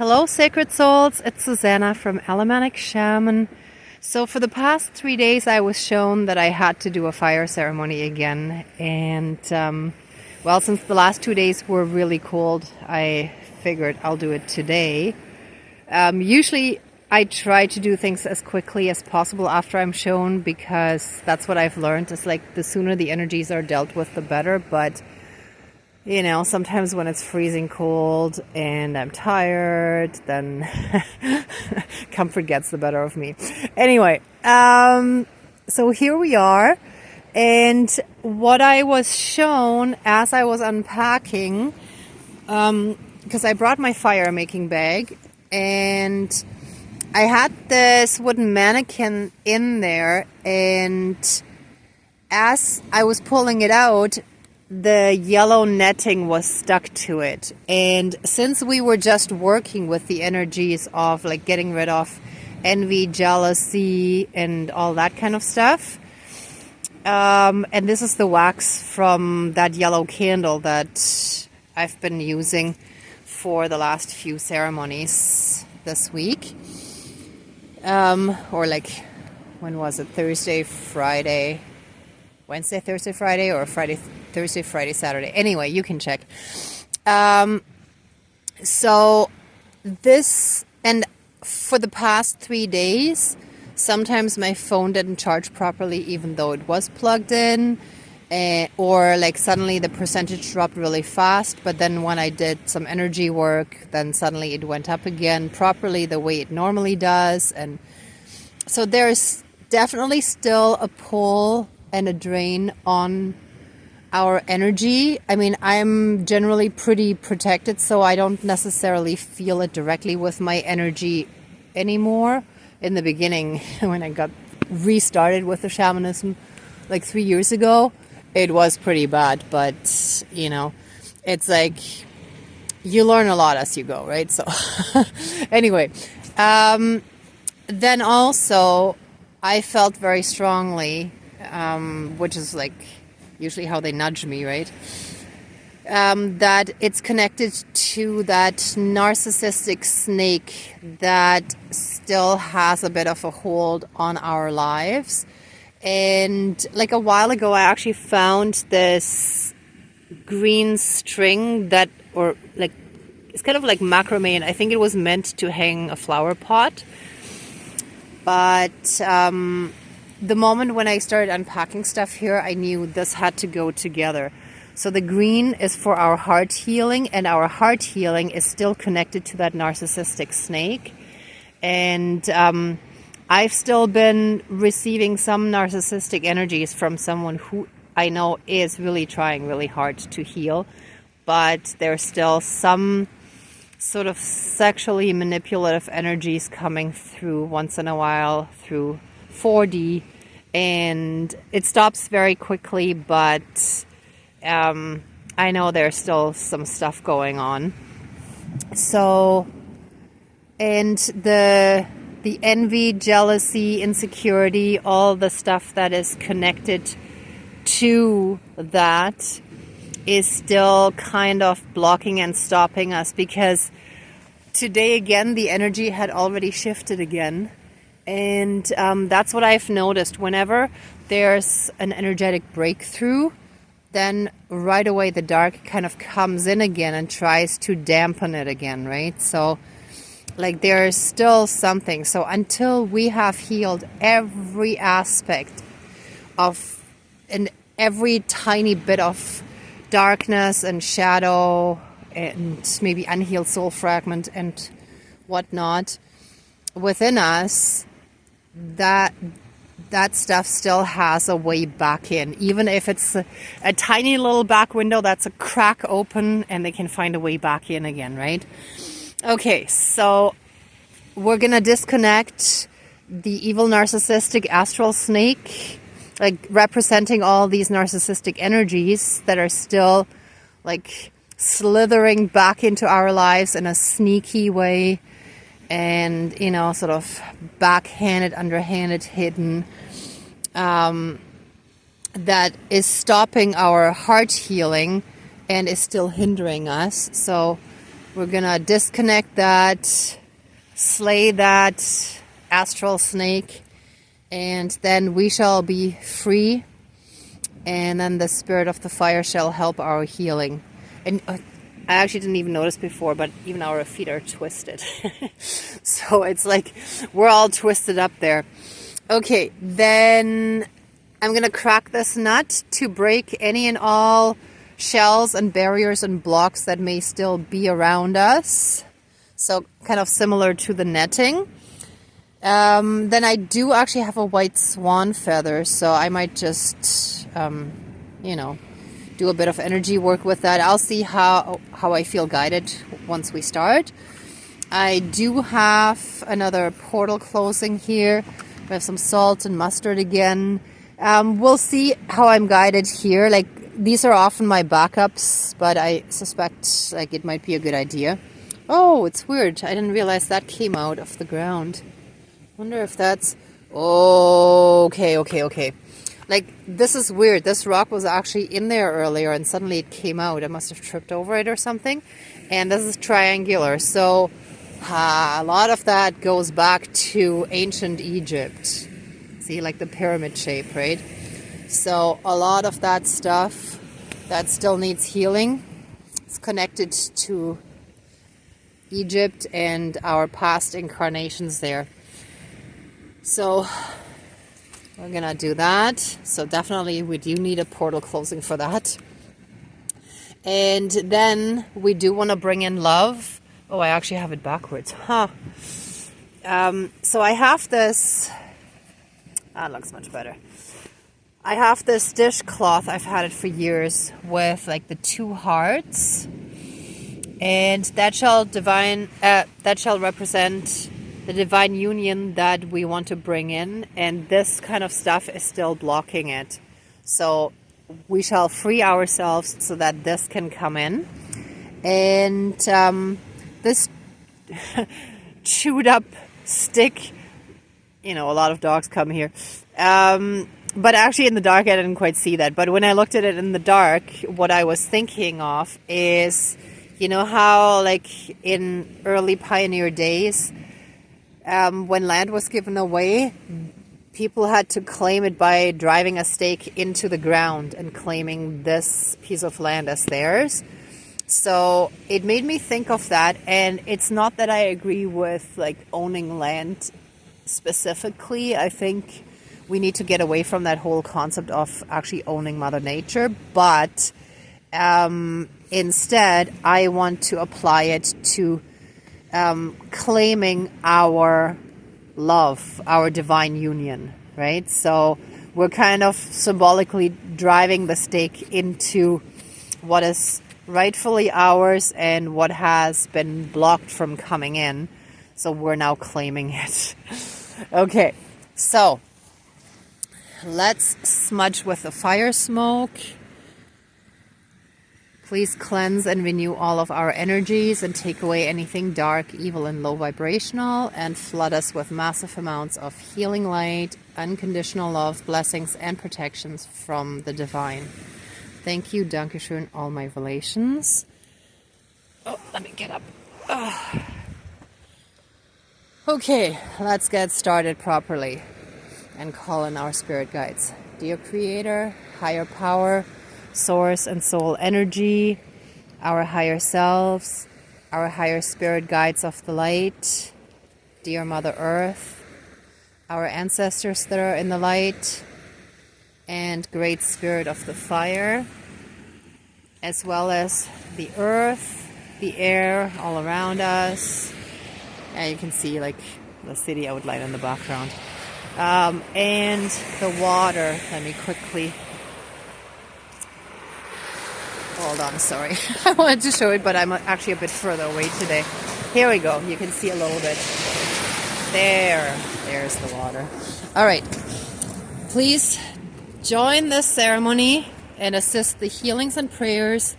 Hello, Sacred Souls. It's Susanna from Alamanic Shaman. So for the past 3 days, I was shown that I had to do a fire ceremony again. And, well, since the last 2 days were really cold, I figured I'll do it today. Usually, I try to do things as quickly as possible after I'm shown, because that's what I've learned. It's like the sooner the energies are dealt with, the better. But you know, sometimes when it's freezing cold and I'm tired, then comfort gets the better of me. Anyway, so here we are. And what I was shown as I was unpacking, because I brought my fire making bag, and I had this wooden mannequin in there, and as I was pulling it out, the yellow netting was stuck to it. And since we were just working with the energies of like getting rid of envy, jealousy, and all that kind of stuff, and this is the wax from that yellow candle that I've been using for the last few ceremonies this week, or like, when was it? Thursday, Friday, Wednesday, Thursday, Friday, or Friday, Thursday, Friday, Saturday. Anyway, you can check. So this, and for the past 3 days, sometimes my phone didn't charge properly, even though it was plugged in, or like suddenly the percentage dropped really fast. But then when I did some energy work, then suddenly it went up again properly the way it normally does. And so there's definitely still a pull and a drain on our energy. I mean, I'm generally pretty protected, so I don't necessarily feel it directly with my energy anymore. In the beginning, when I got restarted with the shamanism like 3 years ago, it was pretty bad. But, you know, it's like you learn a lot as you go, right? So anyway, then also I felt very strongly, which is like usually how they nudge me, right? That it's connected to that narcissistic snake that still has a bit of a hold on our lives. And like a while ago, I actually found this green string that, or like, it's kind of like macrame, and I think it was meant to hang a flower pot. But the moment when I started unpacking stuff here, I knew this had to go together. So the green is for our heart healing, and our heart healing is still connected to that narcissistic snake. And I've still been receiving some narcissistic energies from someone who I know is really trying really hard to heal, but there's still some sort of sexually manipulative energies coming through once in a while through 4D, and it stops very quickly, but I know there's still some stuff going on. So, and the envy, jealousy, insecurity, all the stuff that is connected to that is still kind of blocking and stopping us, because today again the energy had already shifted again. And that's what I've noticed. Whenever there's an energetic breakthrough, then right away the dark kind of comes in again and tries to dampen it again, right? So like there's still something. So until we have healed every aspect of, and every tiny bit of darkness and shadow and maybe unhealed soul fragment and whatnot within us, that stuff still has a way back in, even if it's a tiny little back window that's a crack open, and they can find a way back in again, right? Okay, so we're gonna disconnect the evil narcissistic astral snake, like representing all these narcissistic energies that are still like slithering back into our lives in a sneaky way, and, you know, sort of backhanded, underhanded, hidden, that is stopping our heart healing and is still hindering us. So We're gonna disconnect that, slay that astral snake, and then we shall be free, and then the spirit of the fire shall help our healing. And I actually didn't even notice before, but even our feet are twisted. So it's like we're all twisted up there. Okay, then I'm gonna crack this nut to break any and all shells and barriers and blocks that may still be around us. So kind of similar to the netting. Then I do actually have a white swan feather, so I might just, you know, do a bit of energy work with that. I'll see how I feel guided once we start. I do have another portal closing here. We have some salt and mustard again. We'll see how I'm guided here. Like, these are often my backups, but I suspect like it might be a good idea. Oh, it's weird. I didn't realize that came out of the ground. Wonder if that's... Oh, okay. Like, this is weird. This rock was actually in there earlier and suddenly it came out. I must have tripped over it or something. And this is triangular. So a lot of that goes back to ancient Egypt. See, like the pyramid shape, right? So a lot of that stuff that still needs healing is connected to Egypt and our past incarnations there. So we're gonna do that. So definitely we do need a portal closing for that. And then we do want to bring in love. Oh, I actually have it backwards. So I have this... That looks much better. I have this dishcloth. I've had it for years with like the 2 hearts. And that shall represent the divine union that we want to bring in, and this kind of stuff is still blocking it. So we shall free ourselves so that this can come in. And this chewed up stick, you know, a lot of dogs come here. But actually in the dark I didn't quite see that. But when I looked at it in the dark, what I was thinking of is, you know how like in early pioneer days, when land was given away, people had to claim it by driving a stake into the ground and claiming this piece of land as theirs. So it made me think of that. And it's not that I agree with like owning land specifically. I think we need to get away from that whole concept of actually owning Mother Nature. But instead, I want to apply it to claiming our love, our divine union, right? So we're kind of symbolically driving the stake into what is rightfully ours and what has been blocked from coming in. So we're now claiming it. Okay, so let's smudge with the fire smoke. Please cleanse and renew all of our energies and take away anything dark, evil, and low vibrational, and flood us with massive amounts of healing light, unconditional love, blessings, and protections from the divine. Thank you, Dankeschön, all my relations. Oh, let me get up. Oh. Okay, let's get started properly and call in our spirit guides. Dear Creator, higher power, source and soul energy, our higher selves, our higher spirit guides of the light, dear Mother Earth, our ancestors that are in the light, and great spirit of the fire, as well as the earth, the air all around us. And you can see like the city outline in the background. And the water. Let me quickly... Hold on, sorry. I wanted to show it, but I'm actually a bit further away today. Here we go. You can see a little bit. There's the water. All right. Please join this ceremony and assist the healings and prayers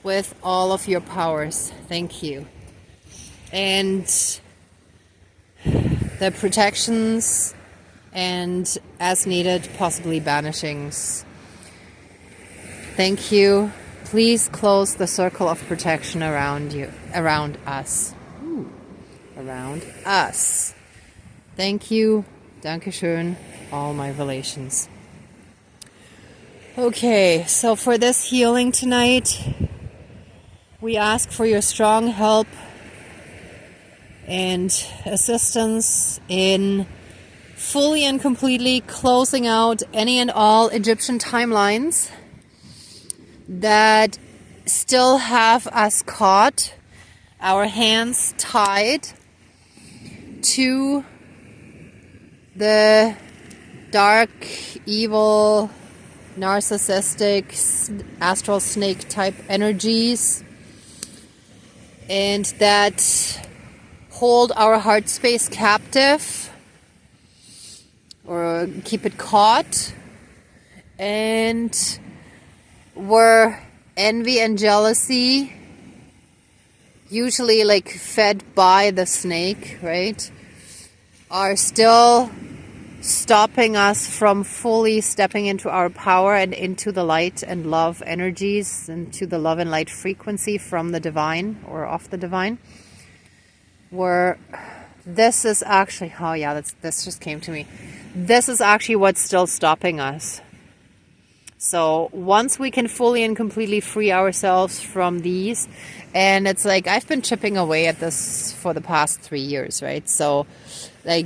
with all of your powers. Thank you. And the protections and, as needed, possibly banishings. Thank you, Please close the circle of protection around you, around us. Ooh, around us. Thank you. Dankeschön. All my relations. Okay, so for this healing tonight, we ask for your strong help and assistance in fully and completely closing out any and all Egyptian timelines that still have us caught, our hands tied to the dark, evil, narcissistic, astral snake type energies, and that hold our heart space captive or keep it caught, and where envy and jealousy, usually like fed by the snake, right, are still stopping us from fully stepping into our power and into the light and love energies, into the love and light frequency from the divine or of the divine. Where this is actually, oh yeah, this just came to me. This is actually what's still stopping us. So once we can fully and completely free ourselves from these, and it's like I've been chipping away at this for the past 3 years, right? So like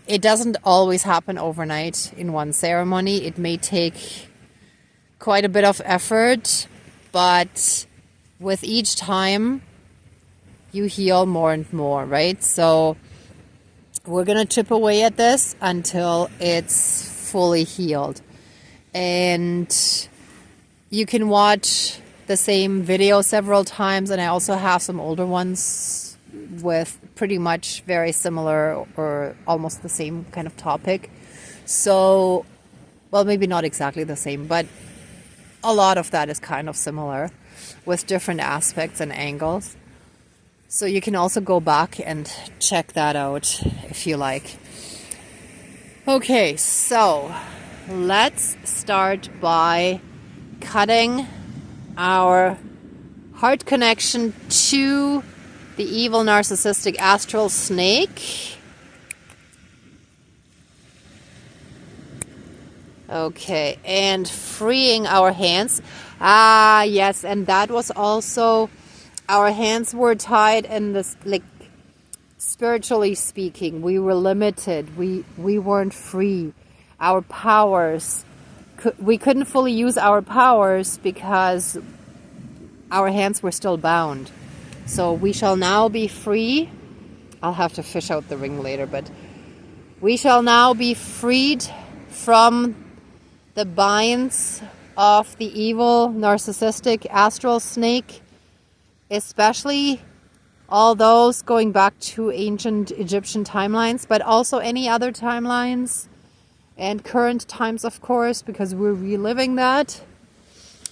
it doesn't always happen overnight in one ceremony. It may take quite a bit of effort, but with each time you heal more and more, right? So we're going to chip away at this until it's fully healed. And you can watch the same video several times, and I also have some older ones with pretty much very similar or almost the same kind of topic. So, well, maybe not exactly the same, but a lot of that is kind of similar with different aspects and angles. So you can also go back and check that out if you like. Okay, so let's start by cutting our heart connection to the evil narcissistic astral snake. Okay, and freeing our hands. Ah, yes, and that was also, our hands were tied in this, like, spiritually speaking, we were limited. We weren't free. Our powers, we couldn't fully use our powers because our hands were still bound. So we shall now be free. I'll have to fish out the ring later, but we shall now be freed from the binds of the evil, narcissistic astral snake, especially all those going back to ancient Egyptian timelines, but also any other timelines and current times, of course, because we're reliving that.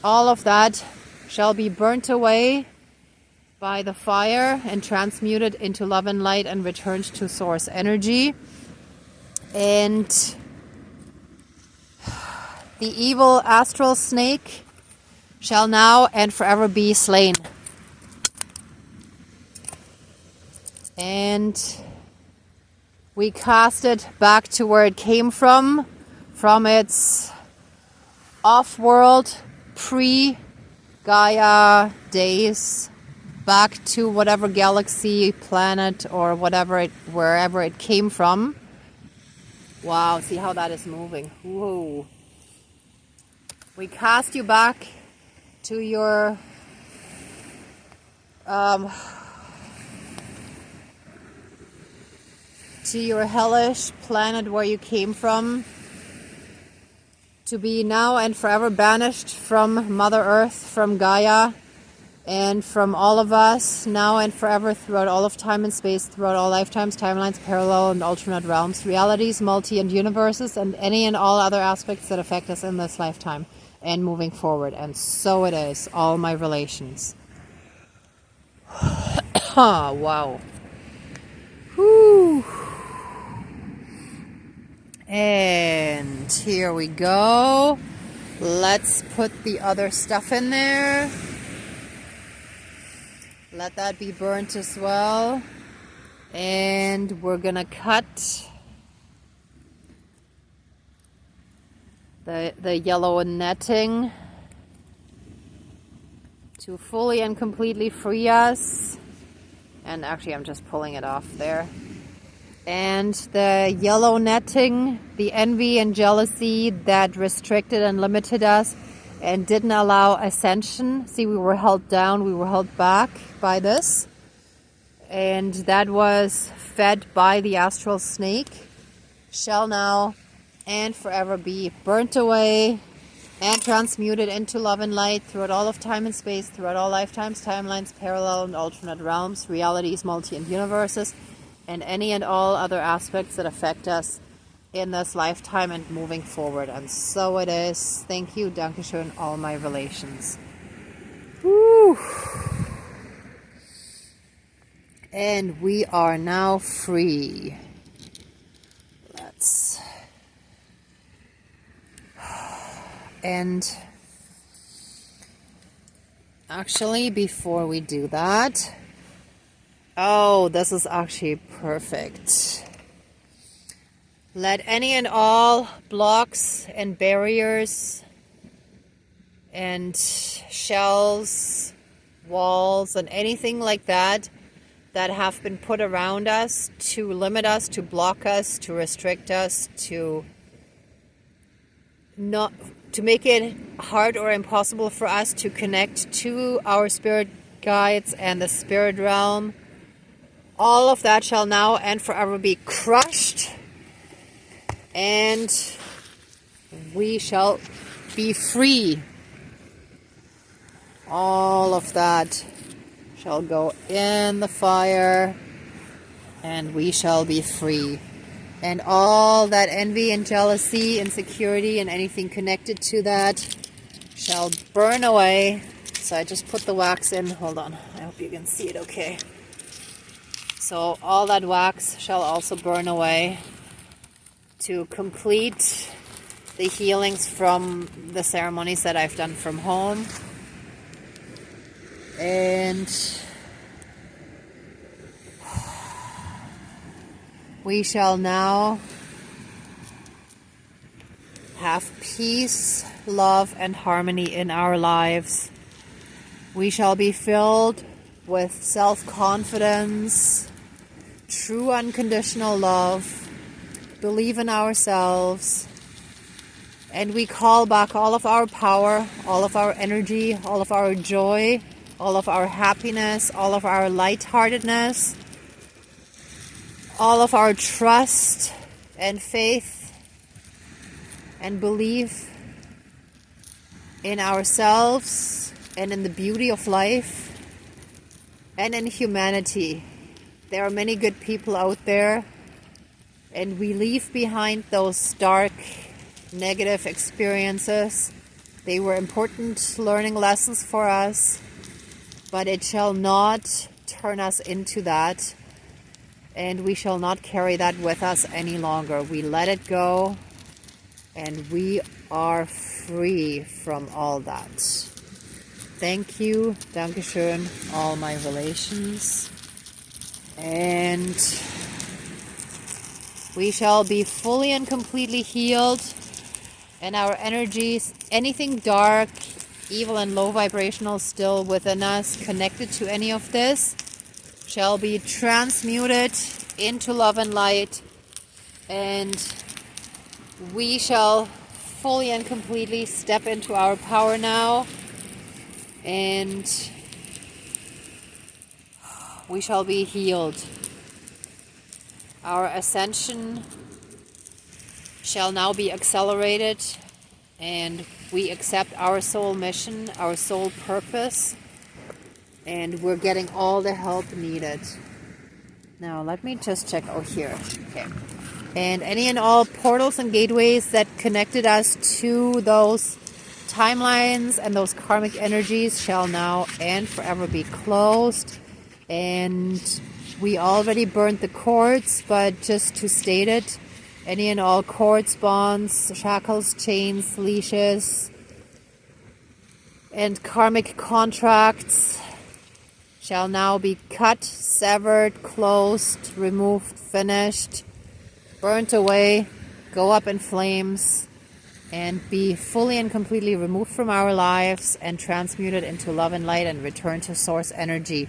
All of that shall be burnt away by the fire and transmuted into love and light and returned to source energy. And the evil astral snake shall now and forever be slain. And we cast it back to where it came from its off-world, pre-Gaia days, back to whatever galaxy, planet, or whatever wherever it came from. Wow, see how that is moving. Whoa. We cast you back to your hellish planet where you came from, to be now and forever banished from Mother Earth, from Gaia, and from all of us, now and forever, throughout all of time and space, throughout all lifetimes, timelines, parallel and alternate realms, realities, multi and universes, and any and all other aspects that affect us in this lifetime and moving forward. And so it is, all my relations. Oh, wow. Whew. And here we go. let's put the other stuff in there. Let that be burnt as well. And we're gonna cut the yellow netting to fully and completely free us. And actually I'm just pulling it off there. And the yellow netting, the envy and jealousy that restricted and limited us and didn't allow ascension. See, we were held down, we were held back by this. And that was fed by the astral snake, shall now and forever be burnt away and transmuted into love and light throughout all of time and space, throughout all lifetimes, timelines, parallel and alternate realms, realities, multi and universes, and any and all other aspects that affect us in this lifetime and moving forward. And so it is. Thank you, Dankeschön, all my relations. Woo. And we are now free. Let's... And actually, before we do that, oh, this is actually perfect. Let any and all blocks and barriers and shells, walls, and anything like that that have been put around us to limit us, to block us, to restrict us, to make it hard or impossible for us to connect to our spirit guides and the spirit realm. All of that shall now and forever be crushed, and we shall be free. All of that shall go in the fire, and we shall be free. And all that envy and jealousy, insecurity, and anything connected to that shall burn away. So I just put the wax in. Hold on. I hope you can see it okay. So all that wax shall also burn away to complete the healings from the ceremonies that I've done from home. And we shall now have peace, love, and harmony in our lives. We shall be filled with self-confidence, true unconditional love, believe in ourselves, and we call back all of our power, all of our energy, all of our joy, all of our happiness, all of our lightheartedness, all of our trust and faith and belief in ourselves and in the beauty of life and in humanity. There are many good people out there, and we leave behind those dark, negative experiences. They were important learning lessons for us, but it shall not turn us into that. And we shall not carry that with us any longer. We let it go, and we are free from all that. Thank you, Dankeschön, all my relations. And we shall be fully and completely healed, and our energies, anything dark, evil, and low vibrational still within us, connected to any of this, shall be transmuted into love and light, and we shall fully and completely step into our power now, and we shall be healed. Our ascension shall now be accelerated, and we accept our soul mission, our soul purpose, and we're getting all the help needed. Now let me just check out here. Okay. And any and all portals and gateways that connected us to those timelines and those karmic energies shall now and forever be closed. And we already burnt the cords, but just to state it, any and all cords, bonds, shackles, chains, leashes, and karmic contracts shall now be cut, severed, closed, removed, finished, burnt away, go up in flames, and be fully and completely removed from our lives and transmuted into love and light and return to source energy.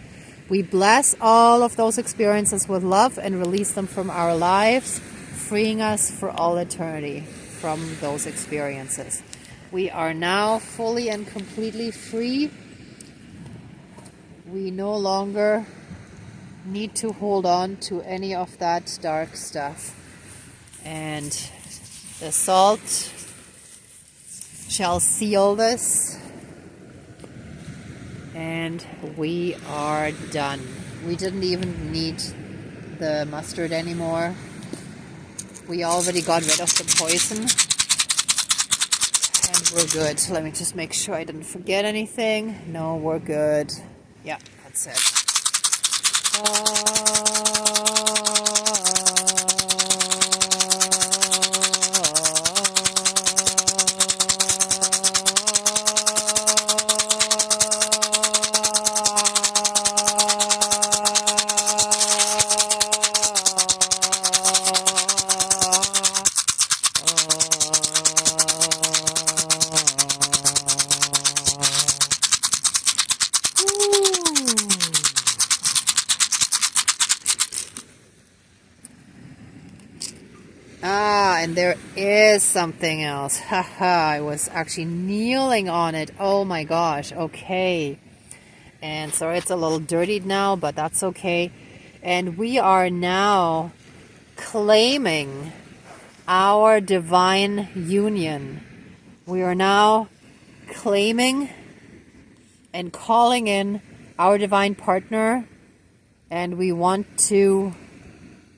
We bless all of those experiences with love and release them from our lives, freeing us for all eternity from those experiences. We are now fully and completely free. We no longer need to hold on to any of that dark stuff. And the salt shall seal this. And we are done. We didn't even need the mustard anymore. We already got rid of the poison. And we're good. Let me just make sure I didn't forget anything. No, we're good. Yeah, that's it. And there is something else. Haha, I was actually kneeling on it. Oh my gosh, okay. And sorry, it's a little dirtied now, but that's okay. And we are now claiming our divine union. We are now claiming and calling in our divine partner. And we want to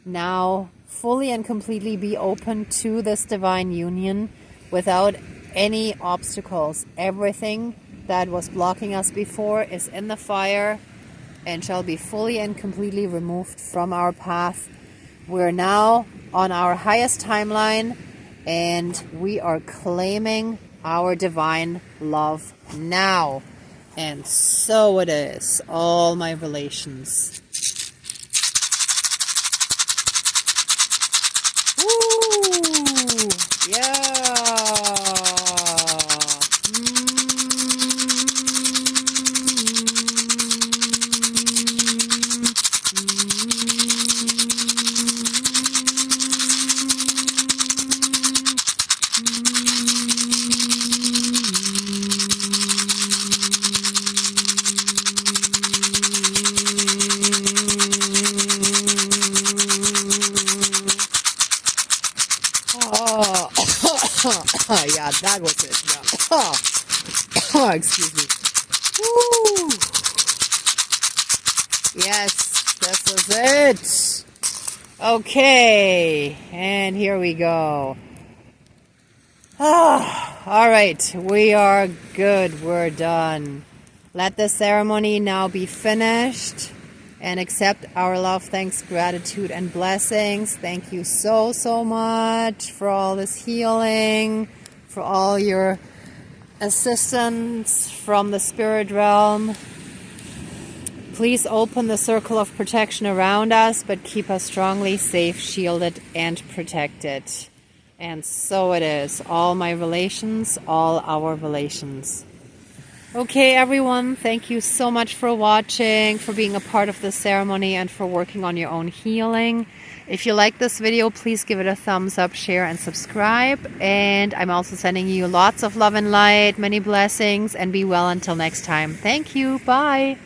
now fully and completely be open to this divine union without any obstacles. Everything that was blocking us before is in the fire and shall be fully and completely removed from our path. We're now on our highest timeline and we are claiming our divine love now. And so it is, all my relations. Yeah, that was it. Yeah. Oh, excuse me. Woo. Yes, this is it. Okay, and here we go. All right, we are good. We're done. Let the ceremony now be finished. And accept our love, thanks, gratitude, and blessings. Thank you so, so much for all this healing, for all your assistance from the spirit realm. Please open the circle of protection around us, but keep us strongly safe, shielded, and protected. And so it is. All my relations, all our relations. Okay, everyone, thank you so much for watching, for being a part of this ceremony, and for working on your own healing. If you like this video, please give it a thumbs up, share, and subscribe. And I'm also sending you lots of love and light, many blessings, and be well until next time. Thank you. Bye.